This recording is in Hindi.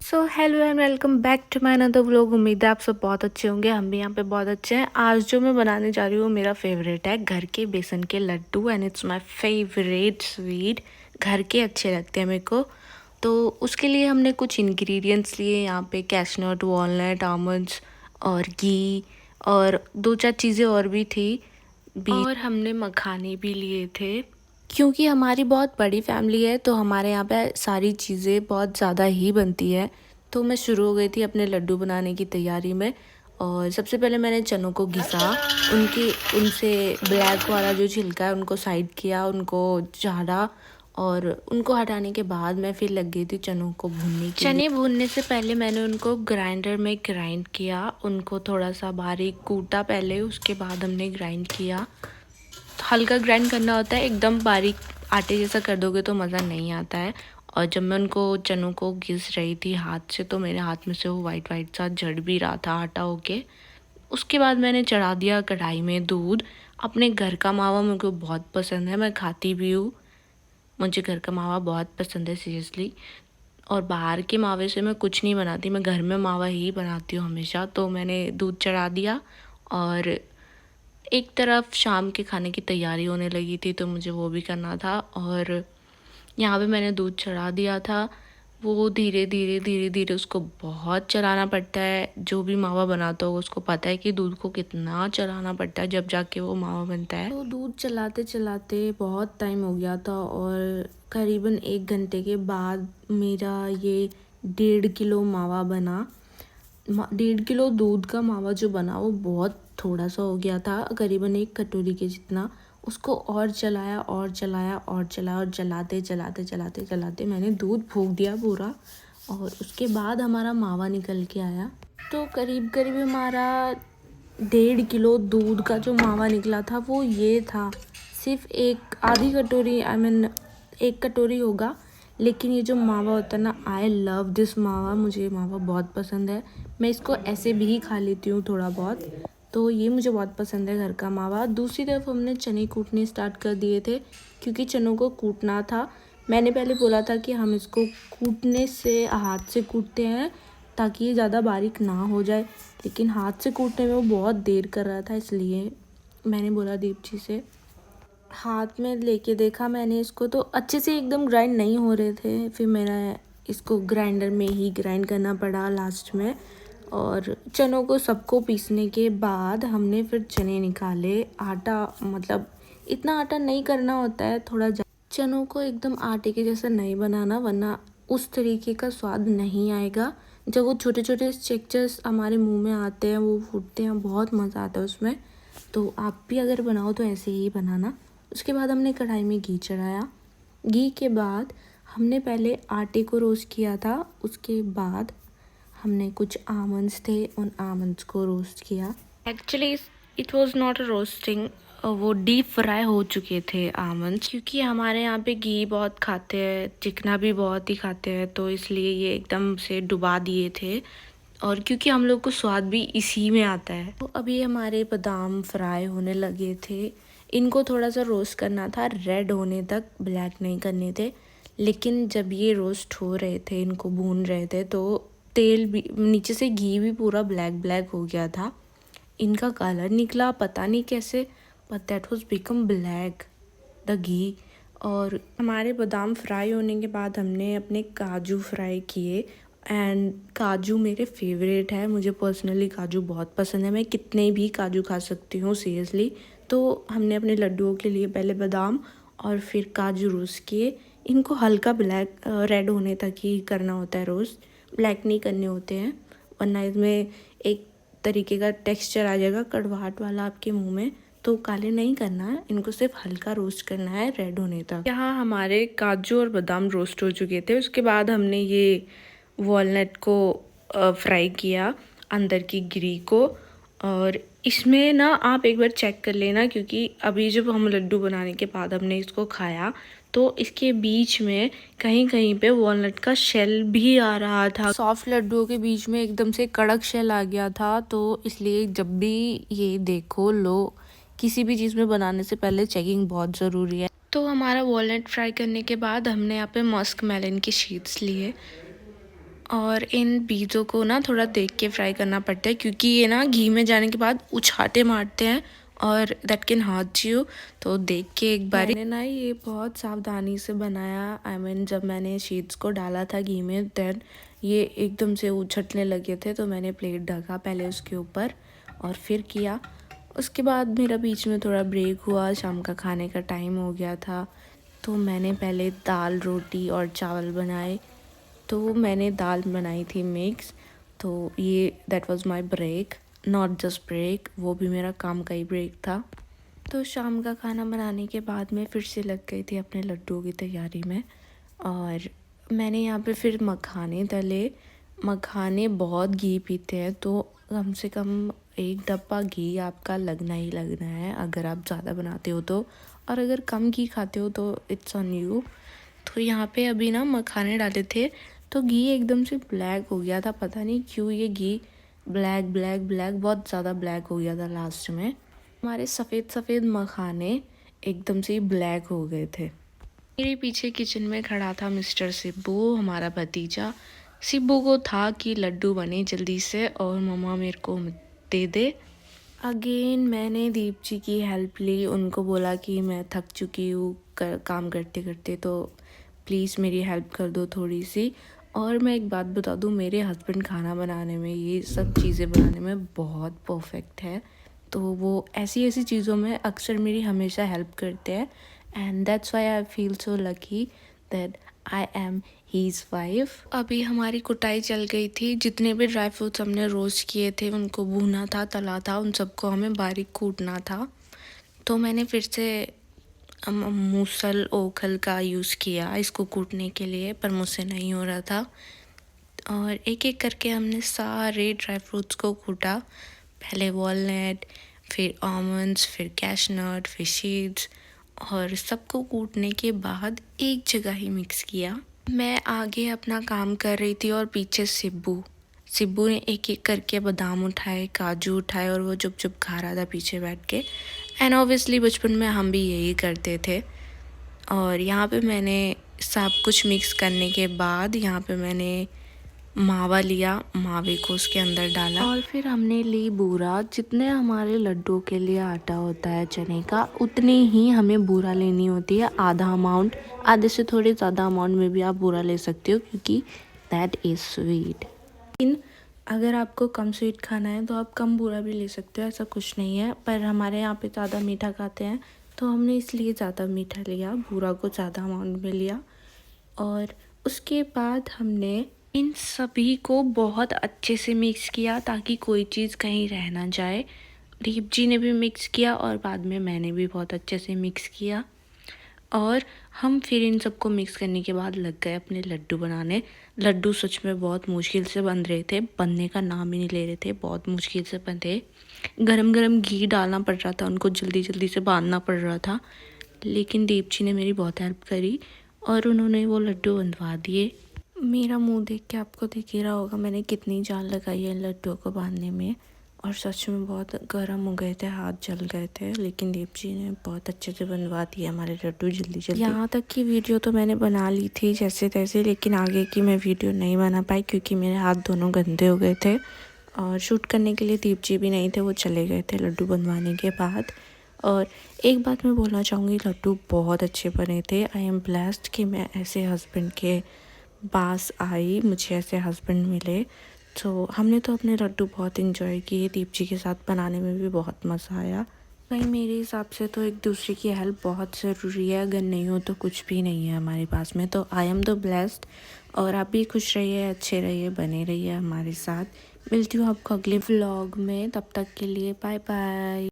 So hello and welcome back to my another vlog. उम्मीद है आप सब बहुत अच्छे होंगे। हम भी यहाँ पे बहुत अच्छे हैं। आज जो मैं बनाने जा रही हूँ मेरा फेवरेट है घर के बेसन के laddoo and it's my favourite sweet. घर के अच्छे लगते हैं मेरे को। तो उसके लिए हमने कुछ इंग्रेडिएंट्स लिए यहाँ पे कैशनट, वॉलनट, आमंड्स और घी और दो चार चीज़ें और भी थी और हमने मखाने भी लिए थे। क्योंकि हमारी बहुत बड़ी फैमिली है तो हमारे यहाँ पे सारी चीज़ें बहुत ज़्यादा ही बनती है। तो मैं शुरू हो गई थी अपने लड्डू बनाने की तैयारी में। और सबसे पहले मैंने चनों को घिसा, उनसे ब्लैक वाला जो छिलका है उनको साइड किया, उनको झाड़ा और उनको हटाने के बाद मैं फिर लग गई थी चनों को भूनने के लिए। चने भूनने से पहले मैंने उनको ग्राइंडर में ग्राइंड किया, उनको थोड़ा सा बारीक कूटा पहले, उसके बाद हमने ग्राइंड किया। हल्का ग्राइंड करना होता है, एकदम बारीक आटे जैसा कर दोगे तो मज़ा नहीं आता है। और जब मैं उनको चनों को घिस रही थी हाथ से तो मेरे हाथ में से वो वाइट वाइट सा झड़ भी रहा था आटा होके। उसके बाद मैंने चढ़ा दिया कढ़ाई में दूध। अपने घर का मावा मेरे को बहुत पसंद है, मैं खाती भी हूँ। मुझे घर का मावा बहुत पसंद है सीरियसली। और बाहर के मावे से मैं कुछ नहीं बनाती, मैं घर में मावा ही बनाती हूँ हमेशा। तो मैंने दूध चढ़ा दिया और एक तरफ शाम के खाने की तैयारी होने लगी थी तो मुझे वो भी करना था। और यहाँ पे मैंने दूध चढ़ा दिया था। वो धीरे धीरे धीरे धीरे उसको बहुत चलाना पड़ता है। जो भी मावा बनाता हो उसको पता है कि दूध को कितना चलाना पड़ता है जब जाके वो मावा बनता है। तो दूध चलाते चलाते बहुत टाइम हो गया था और करीबन 1 घंटे के बाद मेरा ये 1.5 किलो मावा बना। 1.5 किलो दूध का मावा जो बना वो बहुत थोड़ा सा हो गया था, करीबन 1 कटोरी के जितना। उसको और चलाया और चलाया और चलाया और चलाते चलाते चलाते चलाते मैंने दूध फूंक दिया पूरा। और उसके बाद हमारा मावा निकल के आया। तो करीब करीब हमारा 1.5 किलो दूध का जो मावा निकला था वो ये था। सिर्फ एक आधी कटोरी, आई मीन 1 कटोरी होगा। लेकिन ये जो मावा होता है ना, आई लव दिस मावा। मुझे मावा बहुत पसंद है, मैं इसको ऐसे भी खा लेती हूँ थोड़ा बहुत। तो ये मुझे बहुत पसंद है घर का मावा। दूसरी तरफ हमने चने कूटने स्टार्ट कर दिए थे क्योंकि चनों को कूटना था। मैंने पहले बोला था कि हम इसको कूटने से हाथ से कूटते हैं ताकि ये ज़्यादा बारीक ना हो जाए, लेकिन हाथ से कूटने में वो बहुत देर कर रहा था, इसलिए मैंने बोला दीपची से। हाथ में लेके देखा मैंने इसको तो अच्छे से एकदम ग्राइंड नहीं हो रहे थे। फिर मेरा इसको ग्राइंडर में ही ग्राइंड करना पड़ा लास्ट में। और चनों को सबको पीसने के बाद हमने फिर चने निकाले। आटा मतलब इतना आटा नहीं करना होता है, थोड़ा चनों को एकदम आटे के जैसा नहीं बनाना, वरना उस तरीके का स्वाद नहीं आएगा। जब वो छोटे छोटे स्ट्रक्चर्स हमारे मुंह में आते हैं, वो फूटते हैं, बहुत मज़ा आता है उसमें। तो आप भी अगर बनाओ तो ऐसे ही बनाना। उसके बाद हमने कढ़ाई में घी चढ़ाया। घी के बाद हमने पहले आटे को रोस्ट किया था, उसके बाद हमने कुछ आमंड्स थे, उन आमंड्स को रोस्ट किया। Actually it was not roasting, वो डीप फ्राई हो चुके थे आमंड्स। क्योंकि हमारे यहाँ पे घी बहुत खाते हैं, चिकना भी बहुत ही खाते हैं, तो इसलिए ये एकदम से डुबा दिए थे। और क्योंकि हम लोग को स्वाद भी इसी में आता है। तो अभी हमारे बादाम फ्राई होने लगे थे। इनको थोड़ा सा रोस्ट करना था, रेड होने तक, ब्लैक नहीं करने थे। लेकिन जब ये रोस्ट हो रहे थे, इनको भून रहे थे, तो तेल भी नीचे से, घी भी पूरा ब्लैक ब्लैक हो गया था। इनका कलर निकला पता नहीं कैसे, but that was become black the ghee. और हमारे बादाम फ्राई होने के बाद हमने अपने काजू फ्राई किए। एंड काजू मेरे फेवरेट है, मुझे पर्सनली काजू बहुत पसंद है, मैं कितने भी काजू खा सकती हूँ सीरियसली। तो हमने अपने लड्डुओं के लिए पहले बादाम और फिर काजू रोस्ट किए। इनको हल्का ब्लैक रेड होने तक ही करना होता है रोस्ट, ब्लैक नहीं करने होते हैं, वरना इसमें एक तरीके का टेक्सचर आ जाएगा कड़वाहट वाला आपके मुंह में। तो काले नहीं करना है, इनको सिर्फ हल्का रोस्ट करना है रेड होने तक। यहाँ हमारे काजू और बादाम रोस्ट हो चुके थे। उसके बाद हमने ये वॉलनट को फ्राई किया, अंदर की गिरी को। और इसमें ना आप एक बार चेक कर लेना, क्योंकि अभी जब हम लड्डू बनाने के बाद हमने इसको खाया तो इसके बीच में कहीं कहीं पे वॉलनट का शेल भी आ रहा था। सॉफ्ट लड्डुओं के बीच में एकदम से कड़क शेल आ गया था। तो इसलिए जब भी ये देखो लो, किसी भी चीज़ में बनाने से पहले चेकिंग बहुत ज़रूरी है। तो हमारा वॉलनट फ्राई करने के बाद हमने यहाँ पे मस्क मेलन के शीट्स लिए और इन बीजों को ना थोड़ा देख के फ्राई करना पड़ता है क्योंकि ये ना घी में जाने के बाद उछाटे मारते हैं और दैट कैन हर्ट यू। तो देख के एक बार मैंने ना ये बहुत सावधानी से बनाया। आई मीन जब मैंने शीट्स को डाला था घी में देन ये एकदम से उछटने लगे थे, तो मैंने प्लेट ढका पहले उसके ऊपर और फिर किया। उसके बाद मेरा बीच में थोड़ा ब्रेक हुआ, शाम का खाने का टाइम हो गया था, तो मैंने पहले दाल रोटी और चावल बनाए। तो मैंने दाल बनाई थी मिक्स। तो ये that was my break, not just break, वो भी मेरा काम का ही ब्रेक था। तो शाम का खाना बनाने के बाद मैं फिर से लग गई थी अपने लड्डुओं की तैयारी में और मैंने यहाँ पे फिर मखाने तले। मखाने बहुत घी पीते हैं, तो कम से कम 1 डब्बा घी आपका लगना ही लगना है अगर आप ज़्यादा बनाते हो तो, और अगर कम घी खाते हो तो इट्स ऑन यू। तो यहाँ पे अभी ना मखाने डाले थे तो घी एकदम से ब्लैक हो गया था, पता नहीं क्यों ये घी ब्लैक ब्लैक ब्लैक बहुत ज़्यादा ब्लैक हो गया था लास्ट में। हमारे सफ़ेद सफ़ेद मखाने एकदम से ही ब्लैक हो गए थे। मेरे पीछे किचन में खड़ा था मिस्टर सिब्बू, हमारा भतीजा। सिब्बू को था कि लड्डू बने जल्दी से और मम्मा मेरे को दे दे। अगेन मैंने दीप जी की हेल्प ली, उनको बोला कि मैं थक चुकी हूँ काम करते करते, तो प्लीज़ मेरी हेल्प कर दो थोड़ी सी। और मैं एक बात बता दूँ, मेरे हस्बैंड खाना बनाने में, ये सब चीज़ें बनाने में बहुत परफेक्ट है। तो वो ऐसी ऐसी चीज़ों में अक्सर मेरी हमेशा हेल्प करते हैं and that's why I feel so lucky that I am his wife. अभी हमारी कुटाई चल गई थी, जितने भी ड्राई फ्रूट्स हमने रोस्ट किए थे उनको भूना था, तला था, उन सबको हमें बारीक कूटना था। तो मैंने फिर से मूसल ओखल का यूज़ किया इसको कूटने के लिए, पर मुझसे नहीं हो रहा था। और एक एक करके हमने सारे ड्राई फ्रूट्स को कूटा, पहले वॉलनट, फिर आमंड्स, फिर कैशनट, फिर सीड्स, और सबको कूटने के बाद एक जगह ही मिक्स किया। मैं आगे अपना काम कर रही थी और पीछे सिब्बू ने एक एक करके बादाम उठाए, काजू उठाए और वो चुप चुप खा रहा था पीछे बैठ के। एंड ऑब्वियसली बचपन में हम भी यही करते थे। और यहाँ पे मैंने सब कुछ मिक्स करने के बाद यहाँ पे मैंने मावा लिया, मावे को उसके अंदर डाला और फिर हमने ली बूरा। जितने हमारे लड्डू के लिए आटा होता है चने का, उतनी ही हमें बूरा लेनी होती है, आधा अमाउंट, आधे से थोड़े ज़्यादा अमाउंट में भी आप बूरा ले सकते हो क्योंकि दैट इज़ स्वीट। लेकिन अगर आपको कम स्वीट खाना है तो आप कम बूरा भी ले सकते हो, ऐसा कुछ नहीं है। पर हमारे यहाँ पे ज़्यादा मीठा खाते हैं तो हमने इसलिए ज़्यादा मीठा लिया, बूरा को ज़्यादा अमाउंट में लिया। और उसके बाद हमने इन सभी को बहुत अच्छे से मिक्स किया ताकि कोई चीज़ कहीं रह ना जाए। दीप जी ने भी मिक्स किया और बाद में मैंने भी बहुत अच्छे से मिक्स किया। और हम फिर इन सबको मिक्स करने के बाद लग गए अपने लड्डू बनाने। लड्डू सच में बहुत मुश्किल से बन रहे थे, बनने का नाम ही नहीं ले रहे थे, बहुत मुश्किल से बने। गरम गरम घी डालना पड़ रहा था, उनको जल्दी जल्दी से बांधना पड़ रहा था, लेकिन दीप जी ने मेरी बहुत हेल्प करी और उन्होंने वो लड्डू बंधवा दिए। मेरा मुंह देख के आपको दिख ही रहा होगा मैंने कितनी जान लगाई है लड्डुओं को बांधने में, और सच में बहुत गर्म हो गए थे, हाथ जल गए थे, लेकिन दीप जी ने बहुत अच्छे से बनवा दिए हमारे लड्डू जल्दी जल्दी। यहाँ तक की वीडियो तो मैंने बना ली थी जैसे तैसे, लेकिन आगे की मैं वीडियो नहीं बना पाई क्योंकि मेरे हाथ दोनों गंदे हो गए थे और शूट करने के लिए दीप जी भी नहीं थे, वो चले गए थे लड्डू बनवाने के बाद। और एक बात मैं बोलना चाहूँगी, लड्डू बहुत अच्छे बने थे। आई एम ब्लेस्ड कि मैं ऐसे हस्बैंड के पास आई, मुझे ऐसे हस्बैंड मिले। तो हमने तो अपने लड्डू बहुत इन्जॉय किए, दीप जी के साथ बनाने में भी बहुत मज़ा आया। भाई मेरे हिसाब से तो एक दूसरे की हेल्प बहुत ज़रूरी है, अगर नहीं हो तो कुछ भी नहीं है हमारे पास में। तो आई एम द ब्लेस्ड। और आप भी खुश रहिए, अच्छे रहिए, बने रहिए हमारे साथ। मिलती हूँ आपको अगले व्लॉग में, तब तक के लिए बाय बाय।